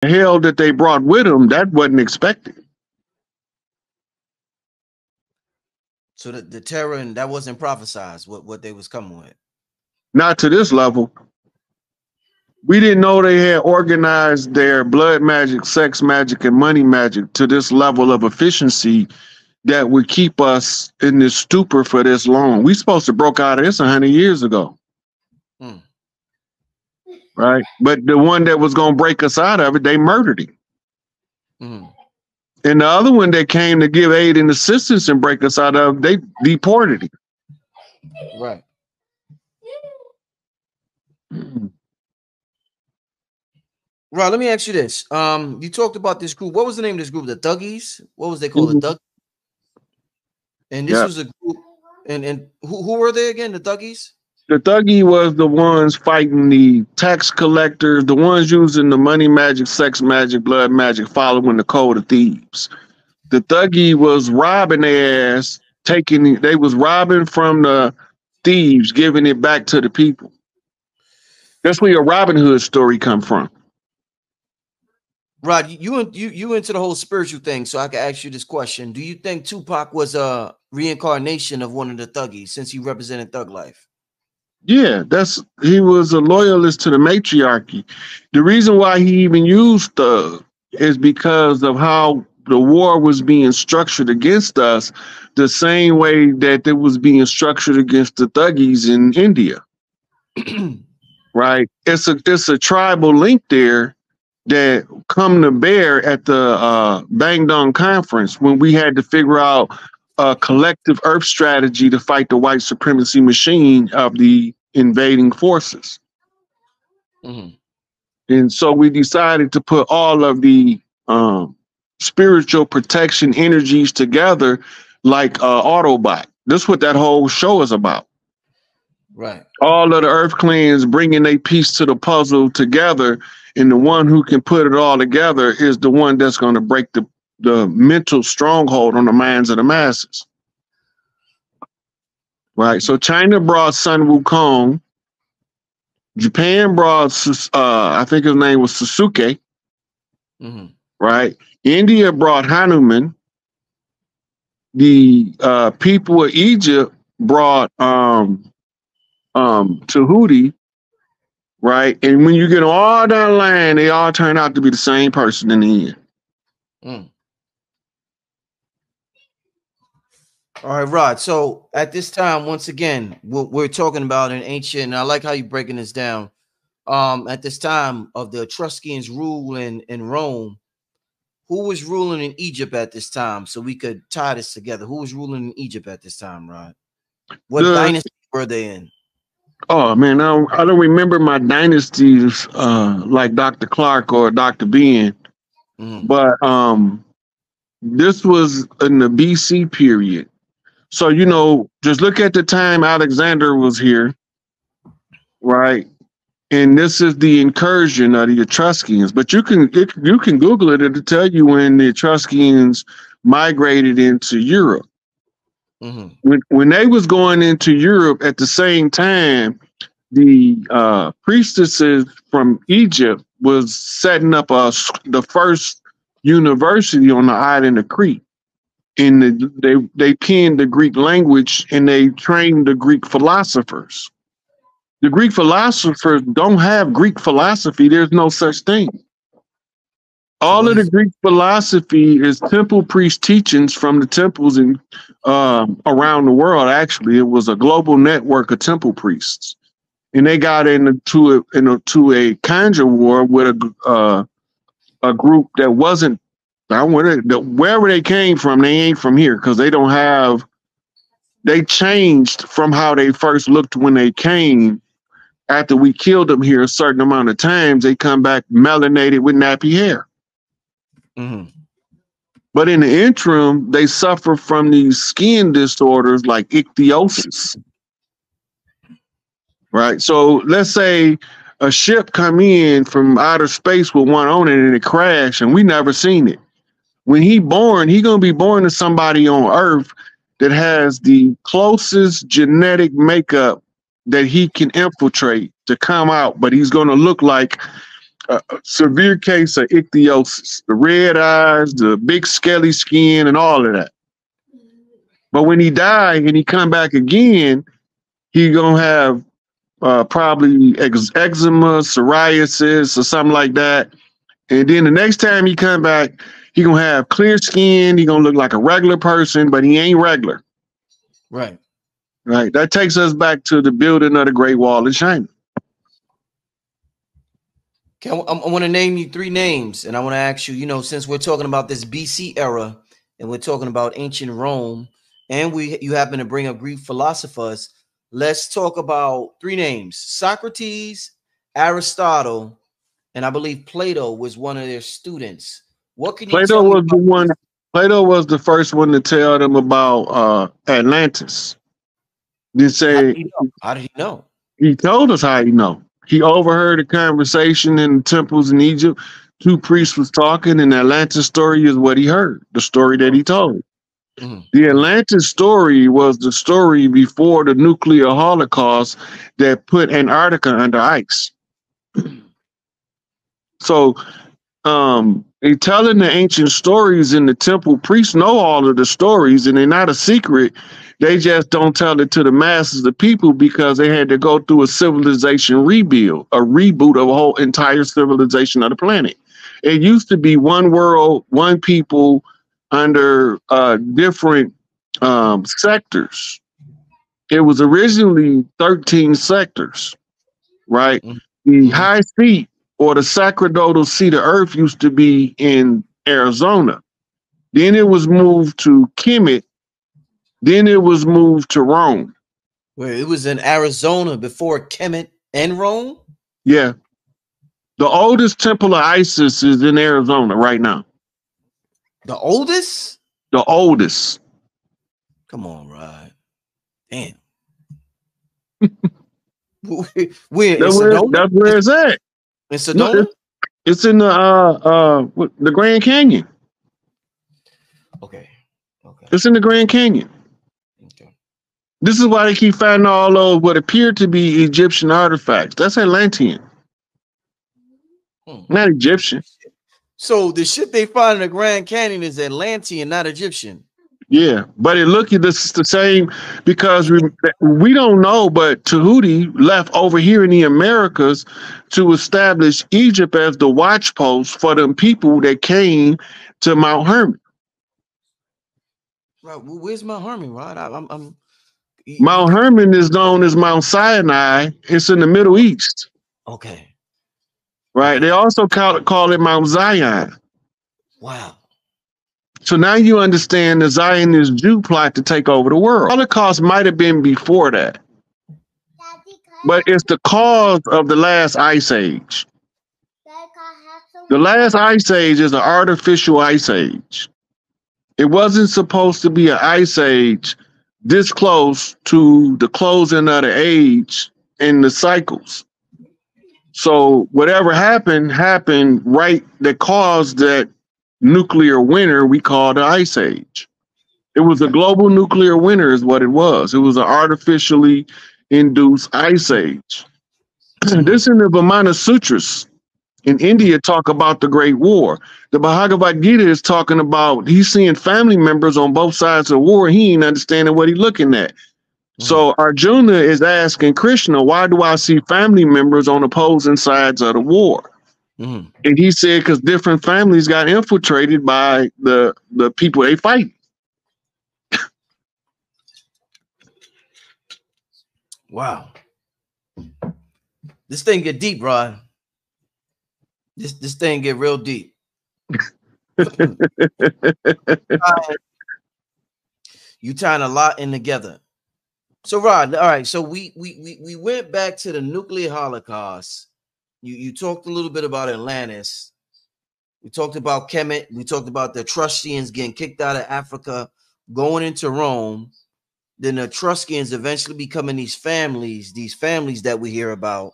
hell that they brought with them, that wasn't expected. So the terror, and that wasn't prophesized what they was coming with. Not to this level. We didn't know they had organized their blood magic, sex magic, and money magic to this level of efficiency that would keep us in this stupor for this long. We supposed to broke out of this 100 years ago. Right? But the one that was going to break us out of it, they murdered him. And the other one that came to give aid and assistance and break us out of, they deported him. Right. Right, let me ask you this. You talked about this group. What was the name of this group? The THUGGIES? What was they called? The THUGGIES? And this was a group. And who were they again? The THUGGIES? The Thuggee was the ones fighting the tax collectors, the ones using the money magic, sex magic, blood magic, following the code of thieves. The Thuggee was robbing their ass, they was robbing from the thieves, giving it back to the people. That's where your Robin Hood story come from. Rod, you into the whole spiritual thing, so I can ask you this question. Do you think Tupac was a reincarnation of one of the Thuggies since he represented thug life? Yeah, he was a loyalist to the matriarchy. The reason why he even used thug is because of how the war was being structured against us, the same way that it was being structured against the Thuggies in India. Right? It's a tribal link there that come to bear at the Bangdong conference when we had to figure out a collective earth strategy to fight the white supremacy machine of the invading forces. And so we decided to put all of the spiritual protection energies together like Autobot. This is what that whole show is about. Right. All of the earth clans bringing a piece to the puzzle together, and the one who can put it all together is the one that's going to break the mental stronghold on the minds of the masses. Right. So China brought Sun Wukong. Japan brought, I think his name was Sasuke. Right. India brought Hanuman. The people of Egypt brought Tahuti. Right. And when you get all down the line, they all turn out to be the same person in the end. All right, Rod. So at this time, once again, we're talking about an ancient, and I like how you're breaking this down. At this time of the Etruscans' rule in Rome, who was ruling in Egypt at this time? So we could tie this together. Who was ruling in Egypt at this time, Rod? What dynasty were they in? Oh man, I don't remember my dynasties like Dr. Clark or Dr. Ben, but this was in the BC period. So, you know, just look at the time Alexander was here, right? And this is the incursion of the Etruscans. But you can Google it, it'll tell you when the Etruscans migrated into Europe. When they was going into Europe at the same time, the priestesses from Egypt was setting up the first university on the island of Crete. And they penned the Greek language and they trained the Greek philosophers. The Greek philosophers don't have Greek philosophy. There's no such thing. All of the Greek philosophy is temple priest teachings from the temples in around the world. Actually, it was a global network of temple priests, and they got into a conjure war with a group that wasn't. Wherever they came from, they ain't from here because they changed from how they first looked when they came. After we killed them here a certain amount of times, they come back melanated with nappy hair. But in the interim, they suffer from these skin disorders like ichthyosis. Right? So let's say a ship come in from outer space with one on it and it crashed and we never seen it. When he born, he gonna be born to somebody on Earth that has the closest genetic makeup that he can infiltrate to come out, but he's gonna look like a severe case of ichthyosis, the red eyes, the big scaly skin, and all of that. But when he died and he come back again, he gonna have probably eczema, psoriasis, or something like that. And then the next time he come back, he gonna have clear skin. He gonna look like a regular person, but he ain't regular. Right. Right. That takes us back to the building of the Great Wall of China. Okay, I want to name you 3 names, and I want to ask you, you know, since we're talking about this BC era and we're talking about ancient Rome, and you happen to bring up Greek philosophers, let's talk about 3 names: Socrates, Aristotle, and I believe Plato was one of their students. What can you tell me about the one? Plato was the first one to tell them about Atlantis. They say, how did he know? He told us how he know. He overheard a conversation in the temples in Egypt. 2 priests was talking, and the Atlantis story is what he heard, the story that he told. The Atlantis story was the story before the nuclear holocaust that put Antarctica under ice. So they telling the ancient stories in the temple. Priests know all of the stories, and they're not a secret. They just don't tell it to the masses of people because they had to go through a civilization rebuild, a reboot of a whole entire civilization of the planet. It used to be one world, one people under different sectors. It was originally 13 sectors, right? The high seat or the sacerdotal seat of earth used to be in Arizona. Then it was moved to Kemet. Then it was moved to Rome. Where it was in Arizona before Kemet and Rome? Yeah. The oldest temple of Isis is in Arizona right now. The oldest? The oldest. Come on, Rod. Damn. Where? That's where it's at. In Sedona? It's in the Grand Canyon. Okay. It's in the Grand Canyon. Okay. This is why they keep finding all those what appear to be Egyptian artifacts. That's Atlantean. Not Egyptian. So the shit they find in the Grand Canyon is Atlantean, not Egyptian. Yeah, but it look this is the same because we don't know, but Tahuti left over here in the Americas to establish Egypt as the watch post for them people that came to Mount Hermon. Right, well, where's Mount Hermon, Rod? Mount Hermon is known as Mount Sinai. It's in the Middle East. Okay. Right. They also call it Mount Zion. Wow. So now you understand the Zionist Jew plot to take over the world. Holocaust might have been before that, but it's the cause of the last ice age. The last ice age is an artificial ice age. It wasn't supposed to be an ice age this close to the closing of the age and the cycles. So whatever happened right that caused that nuclear winter we call the ice age. It was a global nuclear winter is what it was. It was an artificially induced ice age. This in the Vimana Sutras in India talk about the Great War. The Bhagavad Gita is talking about he's seeing family members on both sides of the war. He ain't understanding what he's looking at. So Arjuna is asking Krishna, why do I see family members on opposing sides of the war? And he said, because different families got infiltrated by the people they fight. Wow. This thing get deep, Rod. This thing get real deep. You tying a lot in together. So Rod, all right. So we went back to the nuclear holocaust. You talked a little bit about Atlantis. We talked about Kemet. We talked about the Etruscans getting kicked out of Africa, going into Rome. Then the Etruscans eventually becoming these families that we hear about.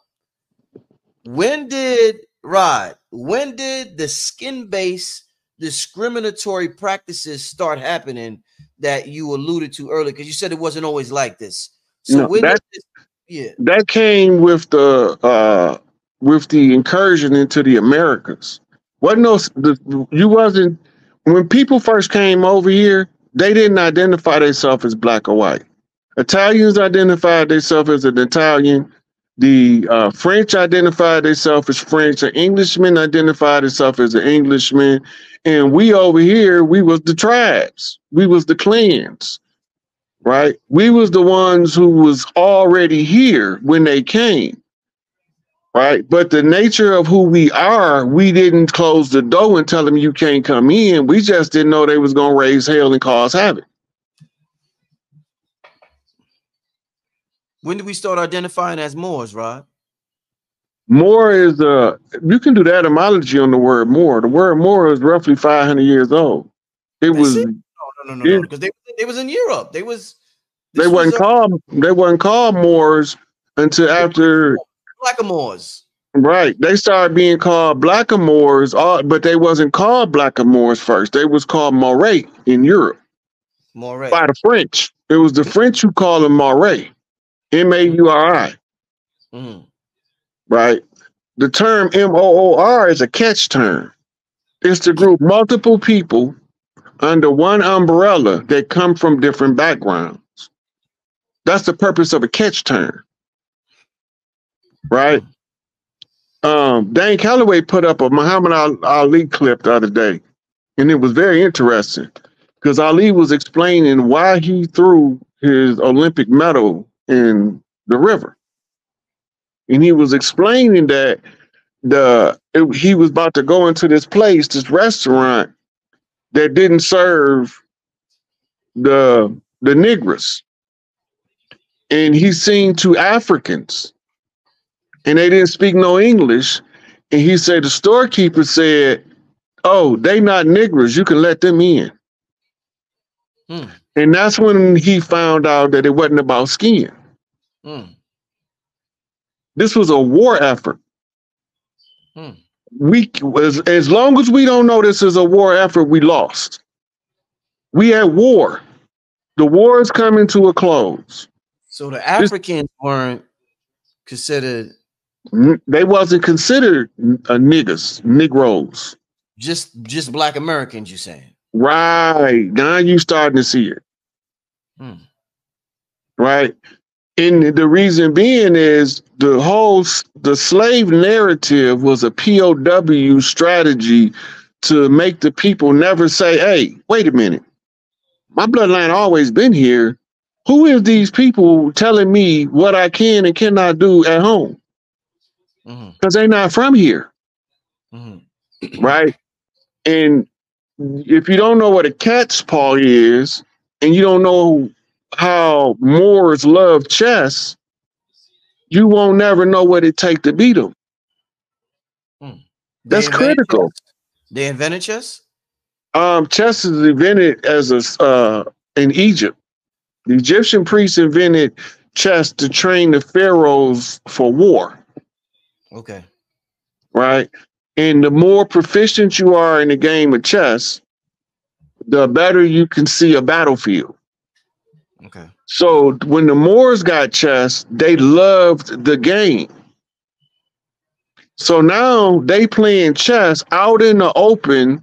When did the skin-based discriminatory practices start happening that you alluded to earlier? Because you said it wasn't always like this. So that came with the with the incursion into the Americas. You wasn't when people first came over here, they didn't identify themselves as black or white. Italians identified themselves as an Italian. The French identified themselves as French. An Englishman identified himself as an Englishman. And we over here, we was the tribes. We was the clans, right? We was the ones who was already here when they came, right? But the nature of who we are, we didn't close the door and tell them you can't come in. We just didn't know they was going to raise hell and cause havoc. When did we start identifying as Moors, Rod? Moor is you can do the etymology on the word Moor. The word Moor is roughly 500 years old. It was no, because they was in Europe. They wasn't called Moors until after Blackamoors. Right. They started being called Blackamoors, but they wasn't called Blackamoors first. They was called Moray in Europe. Moray. By the French. It was the French who called them Moray. M-A-U-R-I. Mm-hmm. Right. The term M-O-O-R is a catch term. It's to group multiple people under one umbrella that come from different backgrounds. That's the purpose of a catch term. Right. Dan Calloway put up a Muhammad Ali clip the other day, and it was very interesting because Ali was explaining why he threw his Olympic medal in the river. And he was explaining that he was about to go into this restaurant that didn't serve the Negroes. And he seen two Africans and they didn't speak no English. And he said, the storekeeper said, oh, they not Negroes. You can let them in. And that's when he found out that it wasn't about skiing. This was a war effort. As long as we don't know this is a war effort, we lost. We at war. The war is coming to a close. So the Africans weren't considered. They wasn't considered Negroes. Just Black Americans, you saying? Right. Now you starting to see it. Right. And the reason being is the slave narrative was a POW strategy to make the people never say, hey, wait a minute. My bloodline always been here. Who is these people telling me what I can and cannot do at home? Because they're not from here. Right. And if you don't know what a cat's paw is, and you don't know how Moors love chess, you won't never know what it takes to beat them. That's critical. They invented chess? Chess is invented as in Egypt. The Egyptian priests invented chess to train the pharaohs for war. Okay. Right? And the more proficient you are in the game of chess, the better you can see a battlefield. Okay. So when the Moors got chess, they loved the game. So now they playing chess out in the open,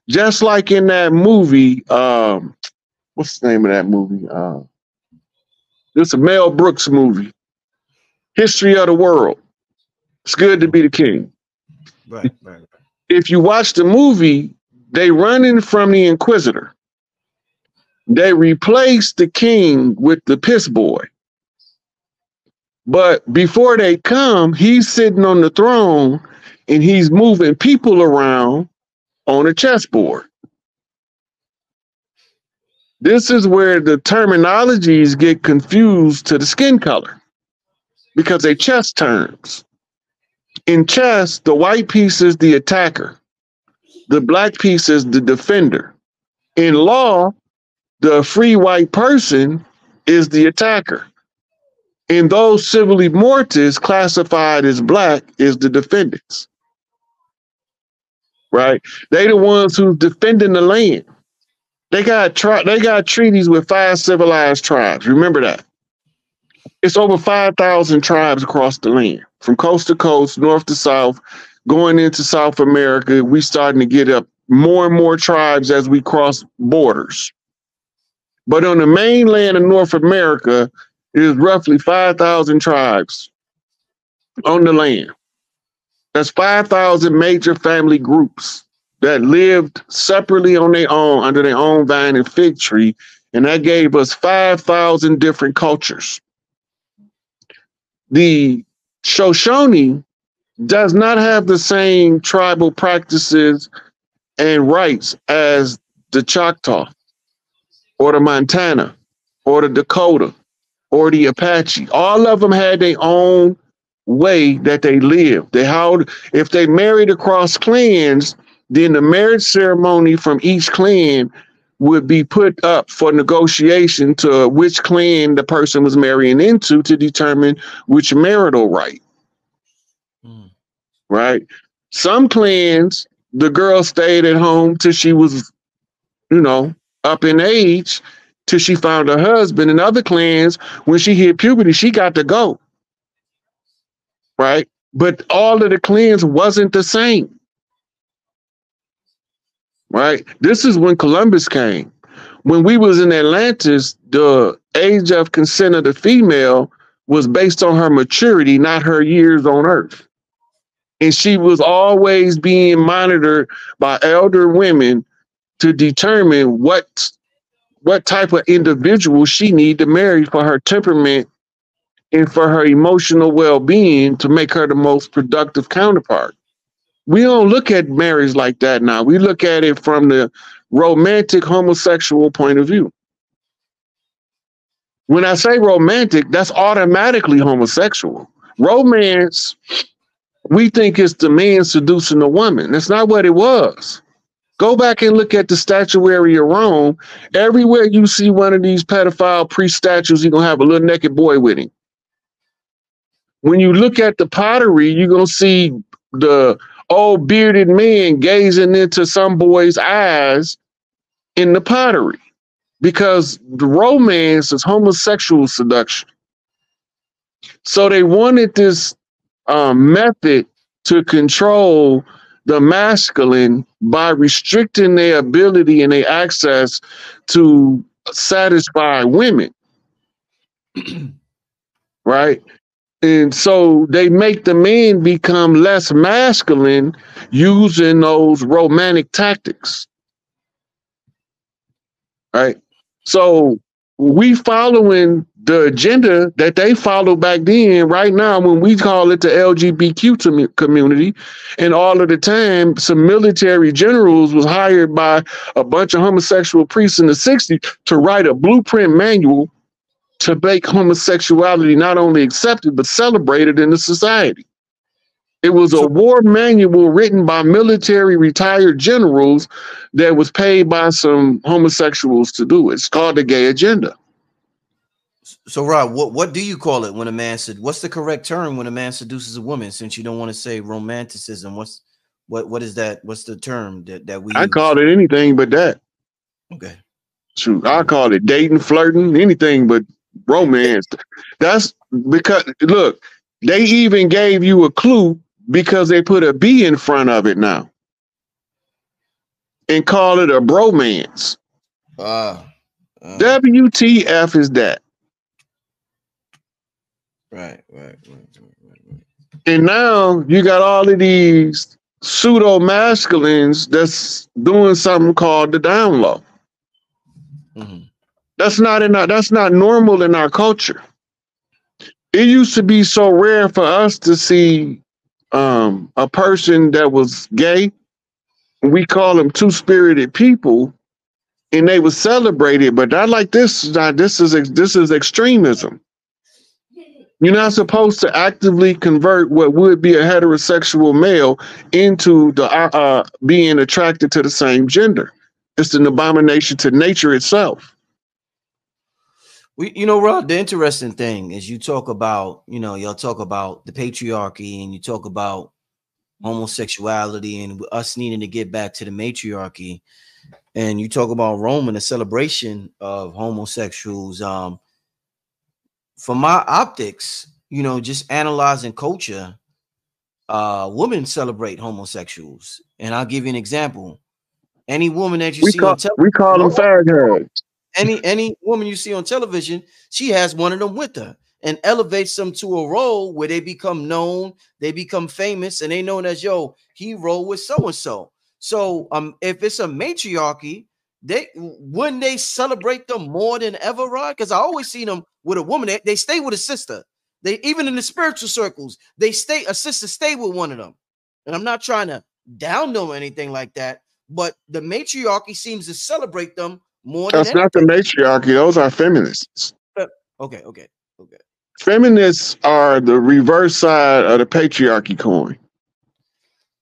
just like in that movie. What's the name of that movie? It's a Mel Brooks movie, History of the World. It's good to be the king. Right. If you watch the movie, they running from the Inquisitor. They replaced the king with the piss boy. But before they come, he's sitting on the throne and he's moving people around on a chessboard. This is where the terminologies get confused to the skin color because they chess terms. In chess, the white piece is the attacker. The black piece is the defender. In law, the free white person is the attacker. And those civilly mortis classified as black is the defendants. Right? They the ones who's defending the land. They got treaties with 5 civilized tribes. Remember that. It's over 5,000 tribes across the land, from coast to coast, north to south, going into South America. We starting to get up more and more tribes as we cross borders. But on the mainland of North America, it is roughly 5,000 tribes on the land. That's 5,000 major family groups that lived separately on their own, under their own vine and fig tree, and that gave us 5,000 different cultures. The Shoshone does not have the same tribal practices and rights as the Choctaw or the Montana or the Dakota or the Apache. All of them had their own way that they lived. If they married across clans, then the marriage ceremony from each clan would be put up for negotiation to which clan the person was marrying into to determine which marital right. Right? Some clans, the girl stayed at home till she was, up in age, till she found her husband. In other clans, when she hit puberty, she got to go. Right? But all of the clans wasn't the same. Right? This is when Columbus came. When we was in Atlantis, the age of consent of the female was based on her maturity, not her years on Earth. And she was always being monitored by elder women to determine what type of individual she need to marry for her temperament and for her emotional well-being to make her the most productive counterpart. We don't look at marriage like that now. We look at it from the romantic homosexual point of view. When I say romantic, that's automatically homosexual. Romance, we think it's the man seducing the woman. That's not what it was. Go back and look at the statuary of Rome. Everywhere you see one of these pedophile priest statues, you're going to have a little naked boy with him. When you look at the pottery, you're going to see the old bearded man gazing into some boy's eyes in the pottery, because the romance is homosexual seduction. So they wanted this method to control the masculine by restricting their ability and their access to satisfy women. Right? And so they make the men become less masculine using those romantic tactics. Right? So we following the agenda that they followed back then right now when we call it the LGBTQ community. And all of the time, some military generals was hired by a bunch of homosexual priests in the 60s to write a blueprint manual to make homosexuality not only accepted, but celebrated in the society. It was a war manual written by military retired generals that was paid by some homosexuals to do it. It's called the gay agenda. So, Rob, what do you call it when a man what's the correct term when a man seduces a woman? Since you don't want to say romanticism, what is that? What's the term that we use? I call it anything but that. Okay. Shoot, I call it dating, flirting, anything but romance. That's because, look, they even gave you a clue because they put a B in front of it now and call it a bromance. WTF is that? Right. And now you got all of these pseudo masculines that's doing something called the down low. Mm-hmm. That's not normal in our culture. It used to be so rare for us to see a person that was gay. We call them two-spirited people, and they would celebrate it. But not like this. This is extremism. You're not supposed to actively convert what would be a heterosexual male into the being attracted to the same gender. It's an abomination to nature itself. Rod, the interesting thing is you talk about, y'all talk about the patriarchy and you talk about homosexuality and us needing to get back to the matriarchy. And you talk about Rome and the celebration of homosexuals. from my optics, you know, just analyzing culture, women celebrate homosexuals. And I'll give you an example. Any woman that you see on television, we call them fag hags. Any woman you see on television, she has one of them with her and elevates them to a role where they become known, they become famous, and they known as, yo, he roll with so and so. So if it's a matriarchy, wouldn't they celebrate them more than ever, Rod? Because I always see them with a woman. They stay with a sister. They, even in the spiritual circles, a sister stay with one of them. And I'm not trying to down them or anything like that, but the matriarchy seems to celebrate them more than anything. That's not the matriarchy. Those are feminists. Okay. Feminists are the reverse side of the patriarchy coin.